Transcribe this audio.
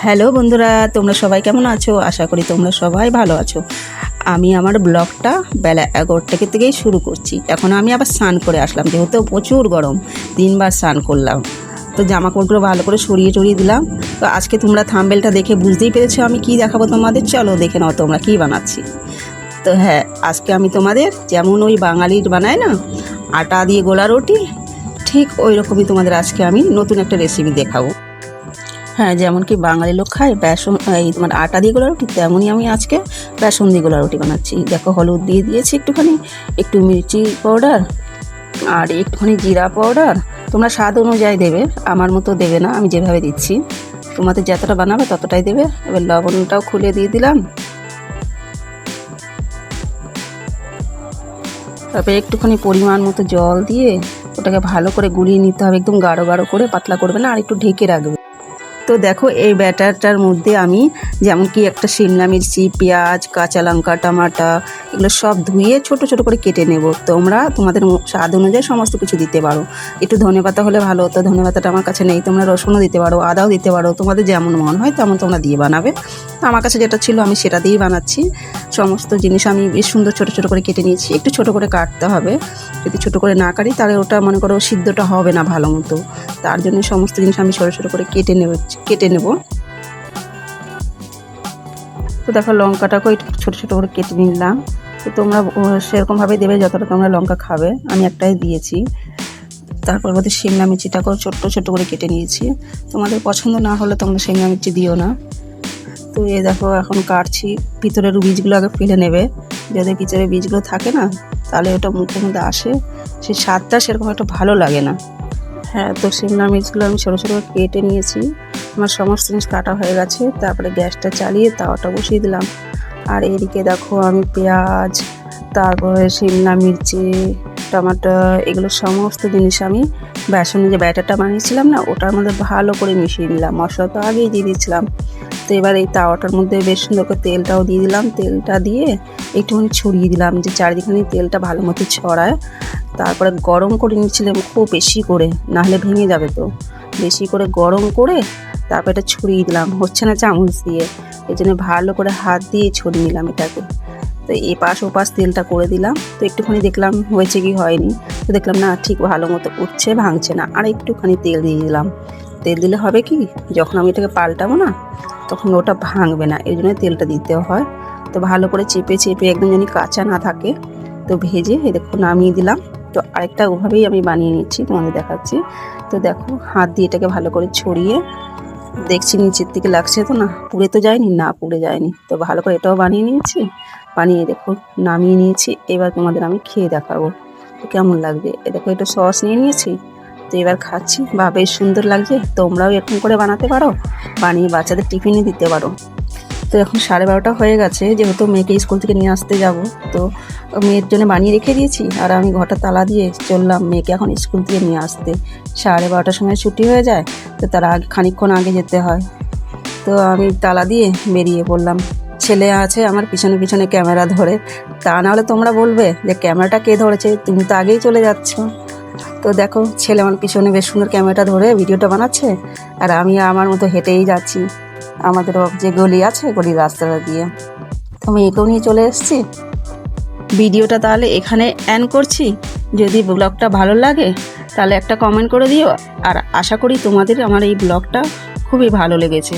Hello বন্ধুরা, তোমরা সবাই কেমন আছো? আশা করি তোমরা সবাই ভালো আছো। আমি আমার ব্লগটা বেলা 11টা থেকেই শুরু করছি। এখন আমি আবার স্নান করে আসলাম, যেহেতু প্রচুর গরম, 3বার স্নান করলাম। তো জামা কাপড়গুলো ভালো করে সরিয়ে দিলাম। তো আজকে তোমরা থাম্বনেলটা দেখে বুঝতেই পেরেছো আমি কি দেখাবো তোমাদের। চলো দেখে নাও তোমরা কি বানাচ্ছি। তো হ্যাঁ, আজকে আমি তোমাদের যেমন ওই বাঙালির বানায় না আটা দিয়ে গোলা রুটি, ঠিক ওই রকমই তোমাদের আজকে আমি নতুন একটা রেসিপি দেখাবো। হ্যাঁ, যেমন কি বাঙালি লোক খায় বেসন, এই তোমার আটা দিয়ে গোলা রুটি, তেমনই আমি আজকে বেসন দিয়ে গোলা রুটি বানাচ্ছি। দেখো, হলুদ দিয়ে দিয়েছি একটুখানি, একটু মির্চি পাউডার আর একটুখানি জিরা পাউডার। তোমরা স্বাদ অনুযায়ী দেবে, আমার মতো দেবে না, আমি যেভাবে দিচ্ছি। তোমাদের যতটা বানাবে ততটাই দেবে। এবার লবণটাও খুলে দিয়ে দিলাম। তারপরে একটুখানি পরিমাণ মতো জল দিয়ে ওটাকে ভালো করে গুলিয়ে নিতে হবে, একদম গাঢ় গাঢ় করে, পাতলা করবে না, আর একটু ঢেকে রাখবে। তো দেখো, এই ব্যাটারটার মধ্যে আমি যেমন কি একটা শিমলা মির্চি, পেঁয়াজ, কাঁচা লঙ্কা, টমাটো এগুলো সব ধুয়ে ছোট ছোট করে কেটে নেব। তোমরা তোমাদের স্বাদ অনুযায়ী সমস্ত কিছু দিতে পারো। একটু ধনেপাতা হলে ভালো হতো, ধনেপাতাটা আমার কাছে নেই। তোমরা রসুনও দিতে পারো, আদাও দিতে পারো, তোমাদের যেমন মন হয় তেমন তোমরা দিয়ে বানাবে। তো আমার কাছে যেটা ছিল আমি সেটা দিয়েই বানাচ্ছি। সমস্ত জিনিস আমি বেশ সুন্দর ছোট ছোট করে কেটে নিয়েছি। একটু ছোট করে কাটতে হবে, যদি ছোট করে না কাটি তাহলে ওটা মনে করো সিদ্ধটা হবে না ভালো মতো। তার জন্য সমস্ত জিনিস আমি ছোট ছোট করে কেটে নেব। তো দেখো, লঙ্কাটাকেও একটু ছোটো ছোটো করে কেটে নিলাম। তো তোমরা সেরকমভাবে দেবে যতটা তোমরা লঙ্কা খাবে, আমি একটাই দিয়েছি। তারপর মধ্যে শিমলা মির্চিটাকেও ছোট্ট ছোট্ট করে কেটে নিয়েছি। তোমাদের পছন্দ না হলে তোমরা শিমলা মির্চি দিও না। তো এই দেখো, এখন কাটছি। ভিতরের বীজগুলো আগে ফেলে নেবে, যদি ভিতরে বীজগুলো থাকে না তাহলে ওটা মুখের মধ্যে আসে, সেই স্বাদটা সেরকম একটা ভালো লাগে না। হ্যাঁ, তো শিমলা মির্চগুলো আমি ছোটো ছোটো করে কেটে নিয়েছি। আমার সমস্ত জিনিস কাটা হয়ে গেছে। তারপরে গ্যাসটা চালিয়ে তাওয়াটা বসিয়ে দিলাম। আর এইদিকে দেখো, আমি পেঁয়াজ, তারপরে শিমলা মির্চি, টমেটো এগুলো সমস্ত জিনিস আমি বেসনে যে ব্যাটারটা বানিয়েছিলাম না ওটার মধ্যে ভালো করে মিশিয়ে নিলাম। মশলা তো আগেই দিয়ে দিয়েছিলাম। তো এবার এই তাওয়াটার মধ্যে বেশ সুন্দর করে তেলটাও দিয়ে দিলাম। তেলটা দিয়ে একটুখানি ছড়িয়ে দিলাম, যে চারিদিকে তেলটা ভালো মতো ছড়ায়। তারপরে গরম করে নিচ্ছিলাম খুব বেশি করে, নাহলে ভেঙে যাবে। তো বেশি করে গরম করে তারপর এটা ছড়িয়ে দিলাম, হচ্ছে না চামচ দিয়ে, এই জন্য ভালো করে হাত দিয়ে ছড়িয়ে নিলাম এটাকে। তো এপাশ ওপাশ তেলটা করে দিলাম। তো একটুখানি দেখলাম হয়েছে কি হয়নি। তো দেখলাম না, ঠিক ভালো মতো উঠছে, ভাঙছে না। আর একটুখানি তেল দিয়ে দিলাম। তেল দিলে হবে কি, যখন আমি এটাকে পাল্টাবো না তখন ওটা ভাঙবে না, এই জন্য তেলটা দিতে হয়। তো ভালো করে চেপে চেপে একদম যেন কাঁচা না থাকে তো ভেজে দেখো নামিয়ে দিলাম। তো আরেকটা ওভাবেই আমি বানিয়ে নিচ্ছি, তোমাদের দেখাচ্ছি। তো দেখো, হাত দিয়ে এটাকে ভালো করে ছড়িয়ে দেখছি নিচের দিকে লাগছে তো না, পুড়ে তো যায়নি, না পুড়ে যায়নি। তো ভালো করে এটাও বানিয়ে নিয়েছি, বানিয়ে দেখো নামিয়ে নিয়েছি। এবার তোমাদের আমি খেয়ে দেখাবো তো কেমন লাগবে। দেখো, এটা সস নিয়ে নিয়েছি। তো এবার খাচ্ছি, বা বেশ সুন্দর লাগছে। তোমরাও এরকম করে বানাতে পারো, বানিয়ে বাচ্চাদের টিফিনে দিতে পারো। তো এখন 12:30 হয়ে গেছে, যেহেতু মেয়েকে স্কুল থেকে নিয়ে আসতে যাব। তো মেয়ের জন্য বানিয়ে রেখে দিয়েছি, আর আমি ঘরটা তালা দিয়ে চললাম মেয়েকে এখন স্কুল থেকে নিয়ে আসতে। 12:30টার সময় ছুটি হয়ে যায়, তো তার আগে খানিকক্ষণ আগে যেতে হয়। তো আমি তালা দিয়ে বেরিয়ে পড়লাম। ছেলে আছে আমার পিছনে পিছনে ক্যামেরা ধরে, তা নাহলে তোমরা বলবে যে ক্যামেরাটা কে ধরেছে, তুমি তো আগেই চলে যাচ্ছ। তো দেখো, ছেলে আমার পিছনে বেশ সুন্দর ক্যামেরাটা ধরে ভিডিওটা বানাচ্ছে, আর আমি আমার মতো হেঁটেই যাচ্ছি আমাদের যে গলি আছে গলির রাস্তাটা দিয়ে। তো আমি একেও নিয়ে চলে এসেছি। ভিডিওটা তাহলে এখানে এন্ড করছি। যদি ব্লগটা ভালো লাগে তাহলে একটা কমেন্ট করে দিও, আর আশা করি তোমাদের আমার এই ব্লগটা খুবই ভালো লেগেছে।